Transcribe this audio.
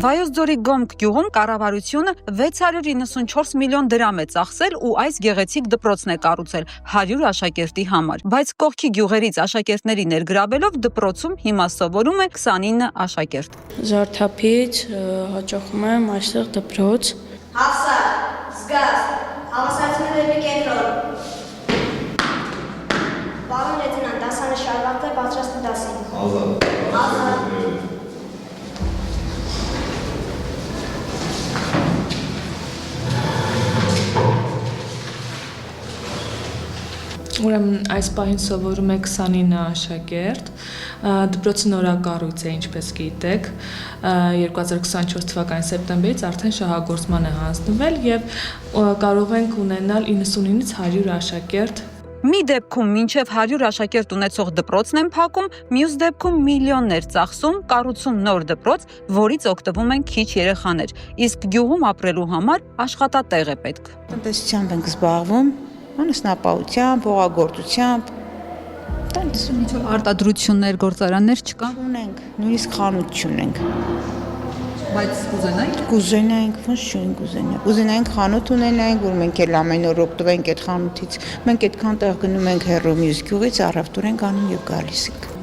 Վայոց ձորի Գոմք գյուղում կառավարությունը 694 միլիոն դրամ է ծախսել ու այս գեղեցիկ դպրոցն է կառուցել 100 աշակերտի համար, բայց կողքի գյուղերից աշակերտների ներգրավելով դպրոցում հիմա սովորում է 29 աշակերտ։ Զարթափից հաճախում եմ այստեղ դպրոց։ Հավասար, զգաց, հավասարությունների կենտրոն։ Պարոն լեյտենանտ, դասանշարված է, պատրաստ է դասին։ Ազատ։ Ուրեմն այս պահին սովորում է 29 աշակերտ, դպրոցը նորակառույց է, ինչպես գիտեք, 2024 թվականի սեպտեմբերից արդեն շահագործման է հանձնվել եւ կարող ենք ունենալ 99-ից 100 աշակերտ։ Մի դեպքում մինչև 100 աշակերտ ունեցող դպրոցն են փակում, մյուս դեպքում միլիոններ ծախսում, կառուցում նոր դպրոց, որից օգտվում են քիչ երեխաներ, իսկ գյուղում ապրելու համար աշխատատեղ է պետք։ Տնտեսությամբ ենք զբաղվում, անասնապահությամբ, հողագործությամբ, Մինչև արտադրություններ, գործարաններ չկա։ ունենք, նույնիսկ խանութ չունենք։ Բայց կուզենայիք։ Կուզենայինք, ոնց չունենք կուզենա։ Կուզենայինք խանութ ունենայինք, որ մենք էլ ամեն օր օգտվենք այդ խանութից։ Մենք այդքան տեղ գնում ենք հեռու մյուս գյուղից, առավտուր ենք անում եւ գալիս ենք։